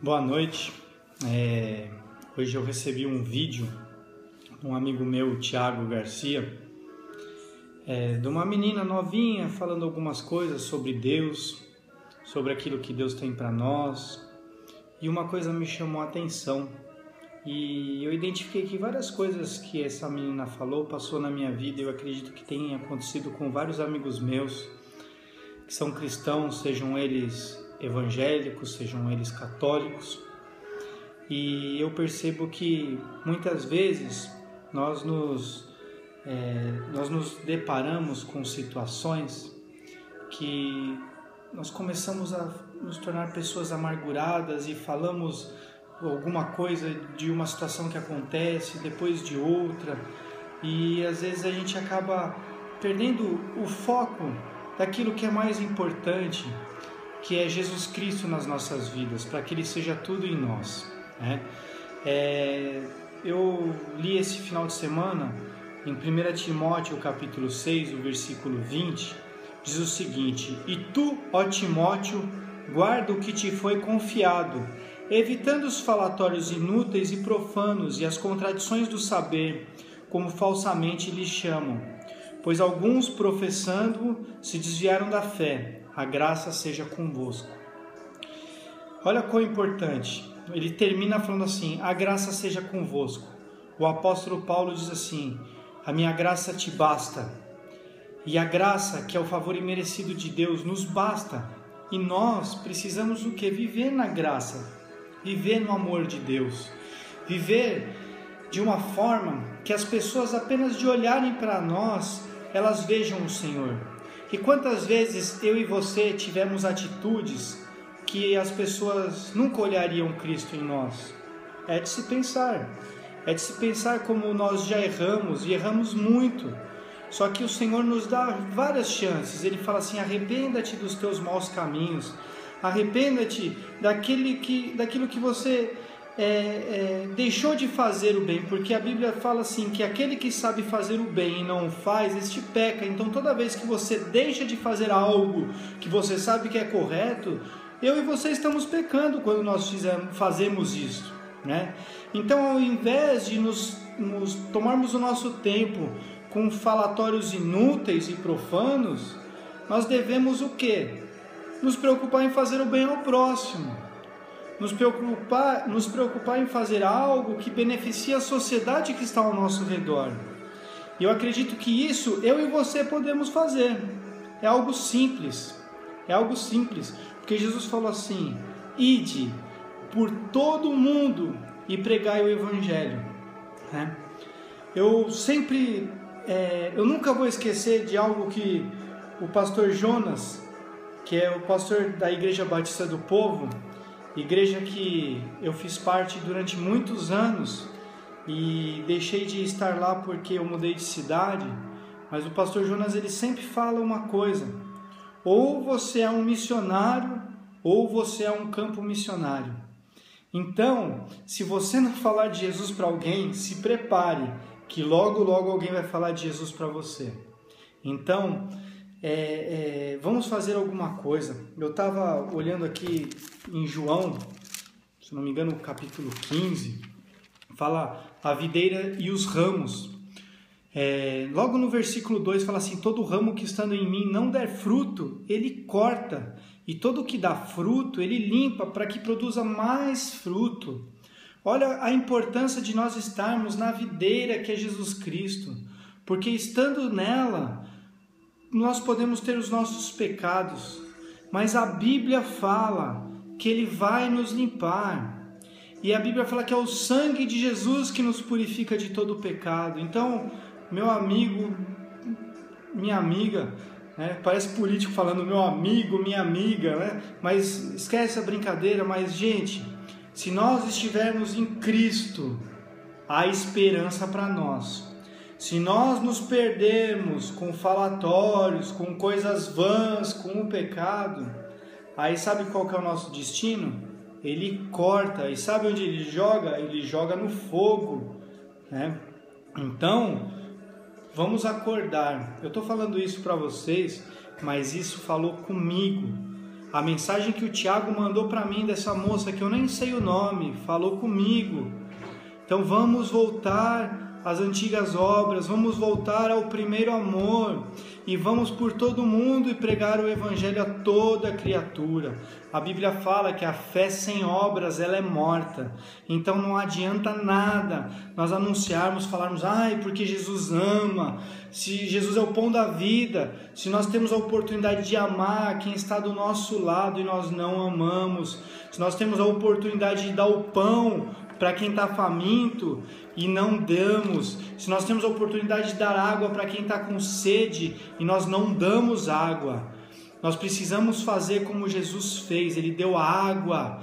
Boa noite. Hoje eu recebi um vídeo de um amigo meu, Thiago Garcia, de uma menina novinha falando algumas coisas sobre Deus, sobre aquilo que Deus tem para nós. E uma coisa me chamou a atenção e eu identifiquei que várias coisas que essa menina falou passou na minha vida. Eu acredito que tenha acontecido com vários amigos meus que são cristãos, sejam eles evangélicos, sejam eles católicos. E eu percebo que muitas vezes nós nos deparamos com situações que nós começamos a nos tornar pessoas amarguradas e falamos alguma coisa de uma situação que acontece, depois de outra, e às vezes a gente acaba perdendo o foco daquilo que é mais importante, que é Jesus Cristo nas nossas vidas, para que Ele seja tudo em nós, né? Eu li esse final de semana em 1 Timóteo capítulo 6, o versículo 20, diz o seguinte: "E tu, ó Timóteo, guarda o que te foi confiado, evitando os falatórios inúteis e profanos e as contradições do saber, como falsamente lhes chamam, pois alguns, professando, se desviaram da fé. A graça seja convosco." Olha quão importante. Ele termina falando assim: a graça seja convosco. O apóstolo Paulo diz assim: a minha graça te basta. E a graça, que é o favor imerecido de Deus, nos basta. E nós precisamos do quê? Viver na graça, viver no amor de Deus, viver de uma forma que as pessoas, apenas de olharem para nós, elas vejam o Senhor. E quantas vezes eu e você tivemos atitudes que as pessoas nunca olhariam Cristo em nós? É de se pensar. É de se pensar como nós já erramos, e erramos muito. Só que o Senhor nos dá várias chances. Ele fala assim: arrependa-te dos teus maus caminhos. Arrependa-te daquilo que você deixou de fazer o bem, porque a Bíblia fala assim, que aquele que sabe fazer o bem e não o faz, este peca. Então toda vez que você deixa de fazer algo que você sabe que é correto, eu e você estamos pecando quando nós fazemos isso, né? Então, ao invés de nos tomarmos o nosso tempo com falatórios inúteis e profanos, nós devemos o quê? Nos preocupar em fazer o bem ao próximo. Nos preocupar em fazer algo que beneficie a sociedade que está ao nosso redor. E eu acredito que isso eu e você podemos fazer. É algo simples. Porque Jesus falou assim: ide por todo o mundo e pregai o Evangelho, né? Eu nunca vou esquecer de algo que o pastor Jonas, que é o pastor da Igreja Batista do Povo, igreja que eu fiz parte durante muitos anos e deixei de estar lá porque eu mudei de cidade, mas o pastor Jonas, ele sempre fala uma coisa: ou você é um missionário ou você é um campo missionário. Então, se você não falar de Jesus para alguém, se prepare, que logo alguém vai falar de Jesus para você. Então, vamos fazer alguma coisa. Eu estava olhando aqui em João, se não me engano, capítulo 15, fala a videira e os ramos. Logo no versículo 2 fala assim: todo ramo que estando em mim não der fruto, ele corta, e todo que dá fruto, ele limpa, para que produza mais fruto. Olha a importância de nós estarmos na videira que é Jesus Cristo, porque estando nela, nós podemos ter os nossos pecados, mas a Bíblia fala que Ele vai nos limpar, e a Bíblia fala que é o sangue de Jesus que nos purifica de todo o pecado. Então, meu amigo, minha amiga, né? Parece político falando meu amigo, minha amiga, né? Mas esquece a brincadeira. Mas, gente, se nós estivermos em Cristo, há esperança para nós. Se nós nos perdermos com falatórios, com coisas vãs, com o pecado, aí sabe qual que é o nosso destino? Ele corta. E sabe onde ele joga? Ele joga no fogo, né? Então, vamos acordar. Eu estou falando isso para vocês, mas isso falou comigo. A mensagem que o Tiago mandou para mim dessa moça, que eu nem sei o nome, falou comigo. Então vamos voltar às antigas obras, vamos voltar ao primeiro amor e vamos por todo mundo e pregar o evangelho a toda criatura. A Bíblia fala que a fé sem obras ela é morta. Então não adianta nada nós anunciarmos, falarmos, porque Jesus ama, se Jesus é o pão da vida, se nós temos a oportunidade de amar quem está do nosso lado e nós não amamos, se nós temos a oportunidade de dar o pão para quem está faminto e não damos, se nós temos a oportunidade de dar água para quem está com sede e nós não damos água, nós precisamos fazer como Jesus fez. Ele deu água,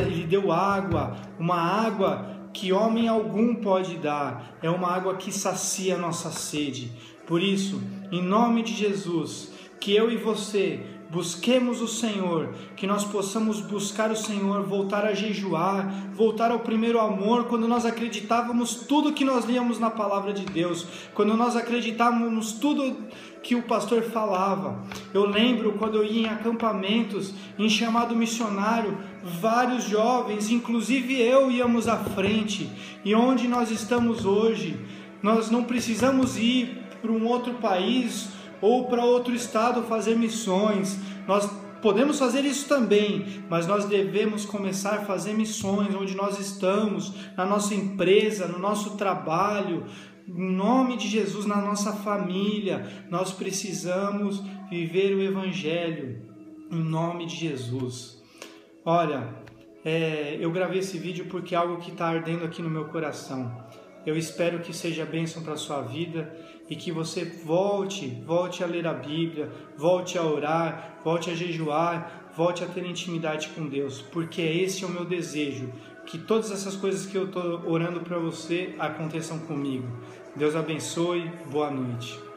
ele deu água, uma água que homem algum pode dar, é uma água que sacia a nossa sede. Por isso, em nome de Jesus, que eu e você busquemos o Senhor, que nós possamos buscar o Senhor, voltar a jejuar, voltar ao primeiro amor, quando nós acreditávamos tudo que nós líamos na palavra de Deus, quando nós acreditávamos tudo que o pastor falava. Eu lembro quando eu ia em acampamentos, em chamado missionário, vários jovens, inclusive eu, íamos à frente. E onde nós estamos hoje, nós não precisamos ir para um outro país ou para outro estado fazer missões. Nós podemos fazer isso também, mas nós devemos começar a fazer missões onde nós estamos, na nossa empresa, no nosso trabalho, em nome de Jesus, na nossa família. Nós precisamos viver o Evangelho em nome de Jesus. Olha, eu gravei esse vídeo porque é algo que está ardendo aqui no meu coração. Eu espero que seja bênção para a sua vida e que você volte a ler a Bíblia, volte a orar, volte a jejuar, volte a ter intimidade com Deus, porque esse é o meu desejo, que todas essas coisas que eu estou orando para você aconteçam comigo. Deus abençoe, boa noite.